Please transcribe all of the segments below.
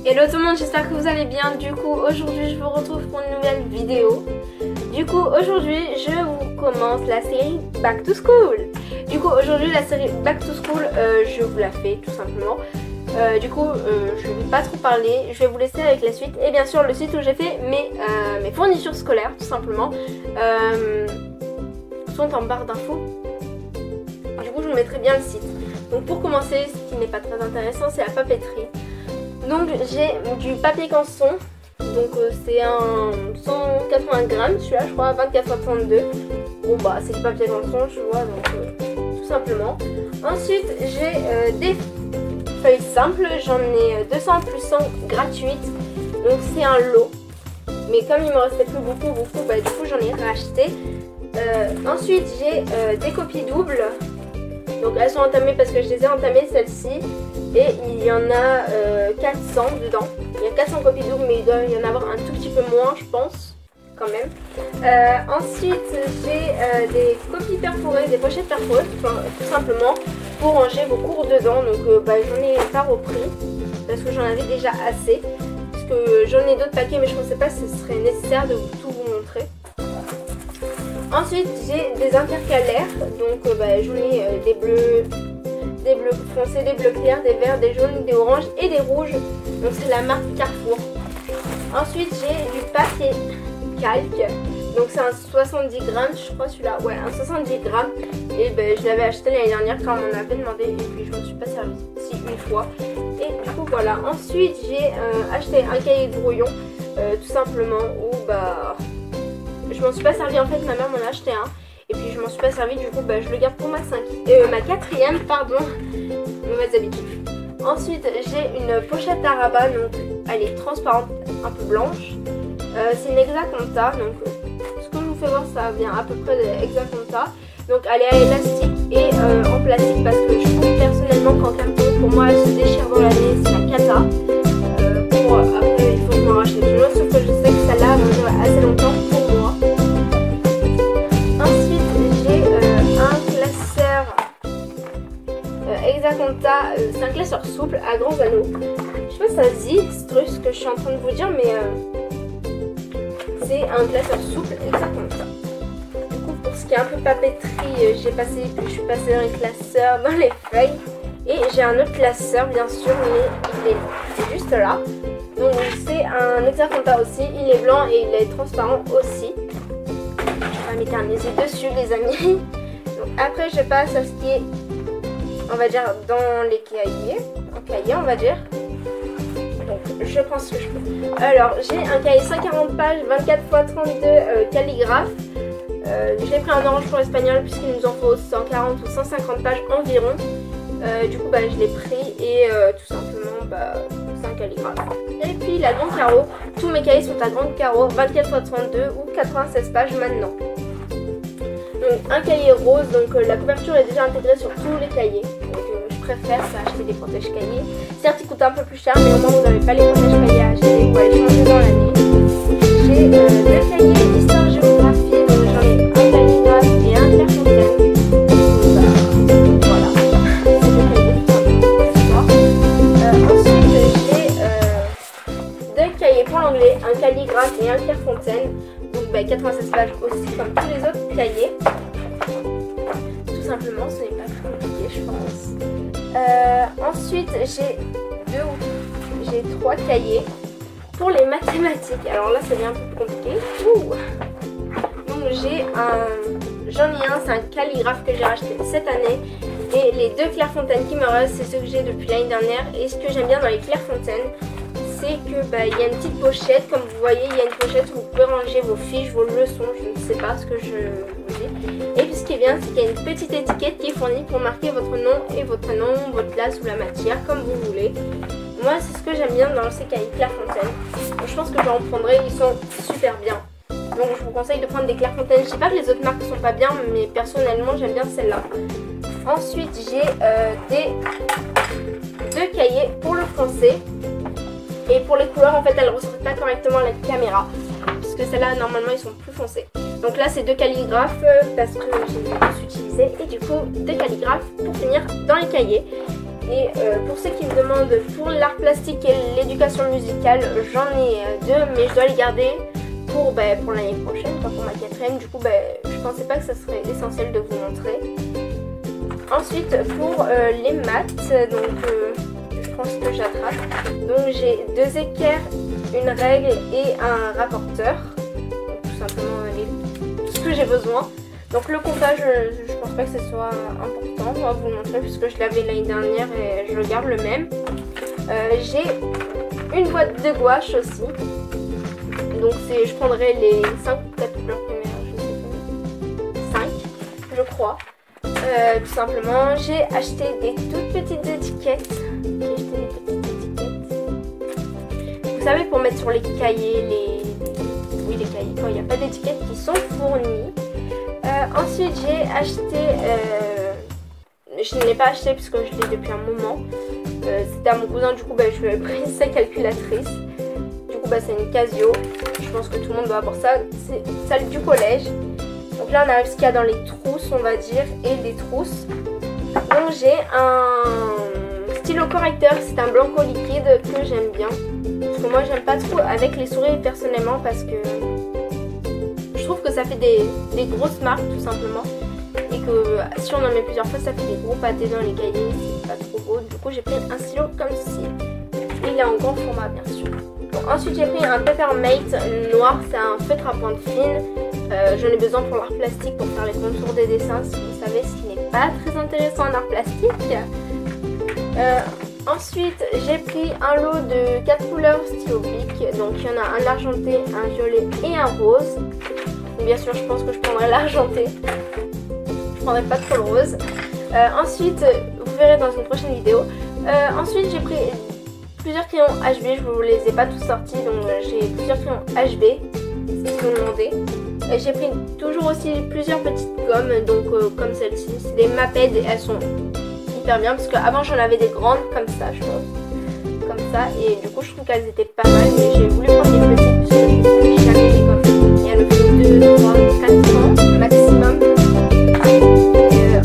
Hello tout le monde, j'espère que vous allez bien. Du coup, aujourd'hui je vous retrouve pour une nouvelle vidéo. Du coup, aujourd'hui je vous commence la série Back to School. Du coup, aujourd'hui la série Back to School, je vous la fais tout simplement. Je ne vais pas trop parler, je vais vous laisser avec la suite. Et bien sûr le site où j'ai fait mes fournitures scolaires tout simplement sont en barre d'infos. Du coup je vous mettrai bien le site. Donc pour commencer, ce qui n'est pas très intéressant, c'est la papeterie. Donc j'ai du papier canson, donc c'est un 180 grammes, celui-là je crois, 24,62. Bon bah c'est du papier canson, je vois, donc tout simplement. Ensuite j'ai des feuilles simples, j'en ai 200 plus 100 gratuites, donc c'est un lot. Mais comme il me restait plus beaucoup, bah du coup j'en ai racheté. Ensuite j'ai des copies doubles. Donc elles sont entamées parce que je les ai entamées celles-ci. Et il y en a 400 dedans. Il y a 400 copies doubles mais il doit y en avoir un tout petit peu moins je pense. Quand même. Ensuite j'ai des copies perforées, des pochettes perforées tout simplement pour ranger vos cours dedans. Donc j'en ai pas repris parce que j'en avais déjà assez. Parce que j'en ai d'autres paquets mais je ne pensais pas que ce serait nécessaire de tout vous montrer. Ensuite j'ai des intercalaires, donc j'en ai des bleus foncés, des bleus clairs, des verts, des jaunes, des oranges et des rouges. Donc c'est la marque Carrefour. Ensuite j'ai du papier calque, donc c'est un 70 grammes je crois celui-là, ouais un 70 grammes. Et je l'avais acheté l'année dernière quand on m'en avait demandé et puis je m'en suis pas servi si une fois. Et du coup voilà, ensuite j'ai acheté un cahier de brouillon tout simplement où je m'en suis pas servi en fait, ma mère m'en a acheté un. Et puis je m'en suis pas servi, du coup je le garde pour ma quatrième, pardon, mauvaise habitude. Ensuite j'ai une pochette à rabat, donc elle est transparente, un peu blanche. C'est une Exaconta, donc ce que je vous fais voir ça vient à peu près de Exaconta. Donc elle est à élastique et en plastique parce que je trouve personnellement qu'en carton pour moi elle se déchire dans l'année, c'est la cata. Après il faut que je m'en rachète une autre, sauf que je sais que celle-là va durer assez longtemps pour moi. Exaconta, c'est un classeur souple à grands anneaux. Je sais pas si ça se dit, ce que je suis en train de vous dire, mais c'est un classeur souple Exaconta. Du coup, pour ce qui est un peu papeterie, je suis passée dans les classeurs, dans les feuilles. Et j'ai un autre classeur, bien sûr, mais il est juste là. Donc c'est un Exaconta aussi, il est blanc et il est transparent aussi. Je vais m'éterniser dessus, les amis. Donc après, je passe à ce qui est, on va dire, dans les cahiers, on va dire. Donc je prends ce que je peux. Alors j'ai un cahier 140 pages, 24 x 32 calligraphes. J'ai pris un orange pour l'espagnol puisqu'il nous en faut 140 ou 150 pages environ. Du coup je l'ai pris et tout simplement c'est un calligraphe. Et puis la grande carreau, tous mes cahiers sont à grande carreau, 24 x 32 ou 96 pages maintenant. Donc un cahier rose, donc la couverture est déjà intégrée sur tous les cahiers. Donc je préfère ça, acheter des protèges cahiers. Certes ils coûtent un peu plus cher, mais au moins vous n'avez pas les protèges cahiers à acheter, vous pouvez les changer dans l'année. J'ai deux cahiers histoire géographie, donc j'en ai un calligraphe et un Clairefontaine. Voilà, c'est deux cahiers d'histoire. Ensuite j'ai deux cahiers pour l'anglais, un calligraphe et un Clairefontaine. Donc 96 pages aussi comme tous les autres cahiers. Tout simplement, ce n'est pas très compliqué je pense. Ensuite j'ai trois cahiers pour les mathématiques. Alors là ça devient un peu plus compliqué. Donc j'en ai un, c'est un calligraphe que j'ai racheté cette année. Et les deux Clairefontaine qui me restent, c'est ceux que j'ai depuis l'année dernière. Et ce que j'aime bien dans les Clairefontaine, c'est que il y a une petite pochette, comme vous voyez, il y a une pochette où vous pouvez ranger vos fiches, vos leçons, je ne sais pas ce que je vous dis. Et puis ce qui est bien, c'est qu'il y a une petite étiquette qui est fournie pour marquer votre nom et votre classe ou la matière, comme vous voulez. Moi, c'est ce que j'aime bien dans ces cahiers Clairefontaine. Donc, je pense que j'en prendrai, ils sont super bien. Donc je vous conseille de prendre des Clairefontaine. Je ne dis pas que les autres marques ne sont pas bien, mais personnellement j'aime bien celle-là. Ensuite j'ai deux cahiers pour le français. Et pour les couleurs, en fait, elles ne ressortent pas correctement à la caméra. Parce que celles-là, normalement, ils sont plus foncés. Donc là, c'est deux calligraphes parce que j'ai tous utilisé. Et du coup, deux calligraphes pour finir dans les cahiers. Et pour ceux qui me demandent pour l'art plastique et l'éducation musicale, j'en ai deux, mais je dois les garder pour l'année prochaine, pas pour ma quatrième. Du coup, je pensais pas que ça serait essentiel de vous montrer. Ensuite, pour les maths, donc je pense que j'attrape. Donc j'ai 2 équerres, une règle et un rapporteur. Donc, tout simplement tout ce que j'ai besoin. Donc le comptage, je pense pas que ce soit important, on va vous le montrer puisque je l'avais l'année dernière et je garde le même. J'ai une boîte de gouache aussi. Donc je prendrai les 5 ou 4 couleurs primaires, je sais plus. 5, je crois. Tout simplement, j'ai acheté des toutes petites étiquettes. Vous savez, pour mettre sur les cahiers, les cahiers, quand il n'y a pas d'étiquettes qui sont fournies. Ensuite, j'ai acheté, je ne l'ai pas acheté puisque je l'ai depuis un moment. C'était à mon cousin, du coup, je lui ai pris sa calculatrice. Du coup, c'est une Casio. Je pense que tout le monde doit avoir ça. C'est celle du collège. Donc là, on arrive ce qu'il y a dans les trousses, on va dire, et les trousses. Donc, j'ai un stylo correcteur. C'est un blanco liquide que j'aime bien. Parce que moi, j'aime pas trop avec les souris personnellement parce que je trouve que ça fait des grosses marques tout simplement. Et que si on en met plusieurs fois, ça fait des gros pâtés dans les cahiers. C'est pas trop beau. Du coup, j'ai pris un stylo comme ceci. Il est en grand format, bien sûr. Bon, ensuite, j'ai pris un Peppermate noir. C'est un feutre à pointe fine. J'en ai besoin pour l'art plastique, pour faire les contours des dessins, si vous savez, ce qui n'est pas très intéressant en art plastique. Ensuite, j'ai pris un lot de 4 couleurs stylo Bic. Donc, il y en a un argenté, un violet et un rose. Donc, bien sûr, je pense que je prendrai l'argenté. Je prendrai pas trop le rose. Ensuite, vous verrez dans une prochaine vidéo. Ensuite, j'ai pris plusieurs crayons HB. Je vous les ai pas tous sortis, donc j'ai plusieurs crayons HB. C'est ce qu'ils m'ont demandé. J'ai pris toujours aussi plusieurs petites gommes, donc comme celle-ci. C'est des Maped et elles sont hyper bien parce qu'avant j'en avais des grandes comme ça, je pense. Comme ça, et du coup je trouve qu'elles étaient pas mal, mais j'ai voulu prendre des petites parce que j'ai jamais les gommes. Et elles me font 2, 3, 4 ans maximum.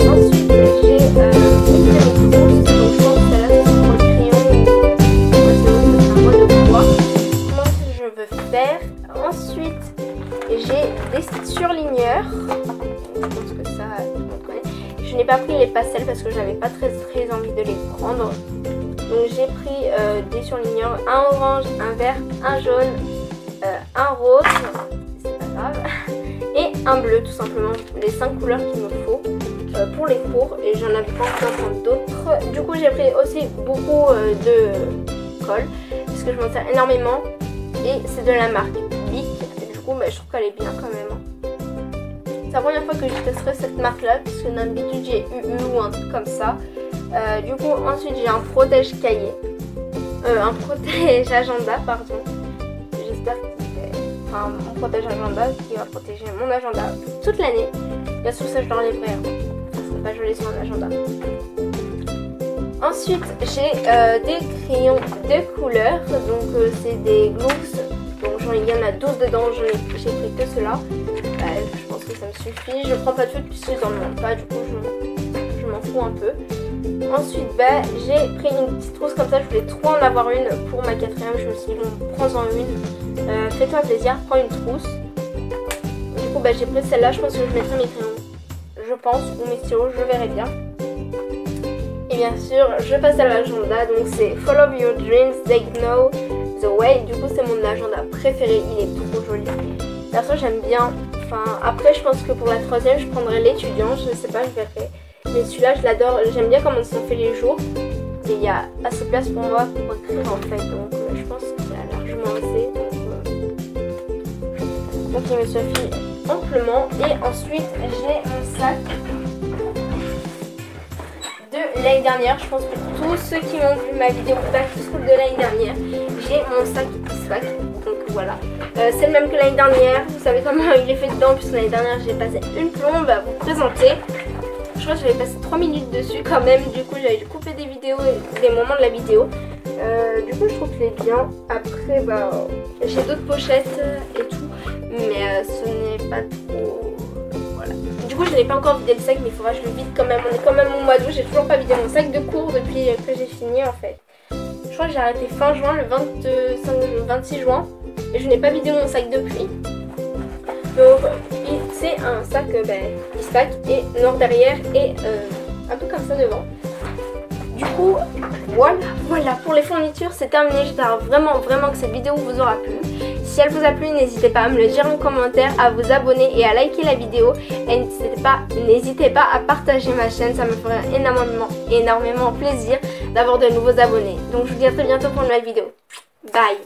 Ensuite j'ai une crayon trousse, donc je pense que celle-là c'est pour le crayon. C'est un mode de bois. Comment je veux faire. Ensuite j'ai des surligneurs. Je pense que ça, tout le monde connaît. Je n'ai pas pris les pastels parce que j'avais pas très envie de les prendre. Donc j'ai pris des surligneurs, un orange, un vert, un jaune, un rose, c'est pas grave, et un bleu tout simplement. Les 5 couleurs qu'il me faut pour les cours, et j'en avais pas encore d'autres. Du coup j'ai pris aussi beaucoup de colle parce que je m'en sers énormément et c'est de la marque Bic. Du coup je trouve qu'elle est bien quand même. C'est la première fois que je testerai cette marque là puisque d'habitude j'ai UU ou un truc comme ça. Du coup ensuite j'ai un protège cahier, un protège agenda pardon. J'espère enfin mon protège agenda qui va protéger mon agenda toute l'année. Bien sûr ça je l'enlèverai, ça serait pas joli sur mon agenda. Ensuite j'ai des crayons de couleur, donc c'est des Gloox. Donc il y en a 12 dedans, j'ai pris que cela. Je pense que ça me suffit. Je prends pas de feu puisque ils en demandent pas, du coup je m'en fous un peu. Ensuite j'ai pris une petite trousse comme ça, je voulais trop en avoir une pour ma quatrième. Je me suis dit bon, prends-en une, fais-toi plaisir, prends une trousse. Du coup j'ai pris celle-là, je pense que je mettrai mes crayons, je pense, ou mes stylos, je verrai bien. Et bien sûr je passe à l'agenda, donc c'est Follow Your Dreams, They Know The Way. Du coup c'est mon agenda préféré, il est trop joli. Perso j'aime bien. Enfin, après je pense que pour la troisième je prendrai l'étudiant, je sais pas, je verrai. Mais celui-là je l'adore, j'aime bien comment sont faits les jours. Et il y a assez de place pour moi pour écrire en fait, donc je pense qu'il y a largement assez. Donc il me suffit amplement. Et ensuite j'ai mon sac de l'année dernière. Je pense que tous ceux qui ont vu ma vidéo Back to School de l'année dernière, j'ai mon sac Isvac. Donc voilà, c'est le même que l'année dernière. Vous savez comment il est fait dedans puisque l'année dernière j'ai passé une plombe à vous présenter. Je crois que j'avais passé 3 minutes dessus quand même. Du coup j'avais coupé des vidéos et des moments de la vidéo. Du coup je trouve qu'il est bien. Après j'ai d'autres pochettes et tout, mais ce n'est pas trop... Voilà. Du coup je n'ai pas encore vidé le sac, mais il faudra que je le vide quand même. On est quand même au mois d'août, j'ai toujours pas vidé mon sac de cours depuis que j'ai fini en fait. Je crois que j'ai arrêté fin juin, le 26 juin, et je n'ai pas vidé mon sac depuis. Donc c'est un sac Eastpak et noir derrière et un peu comme ça devant. Du coup voilà pour les fournitures, c'est terminé. J'espère vraiment que cette vidéo vous aura plu. Si elle vous a plu, n'hésitez pas à me le dire en commentaire, à vous abonner et à liker la vidéo. Et n'hésitez pas à partager ma chaîne, ça me ferait énormément plaisir d'avoir de nouveaux abonnés. Donc je vous dis à très bientôt pour une nouvelle vidéo. Bye.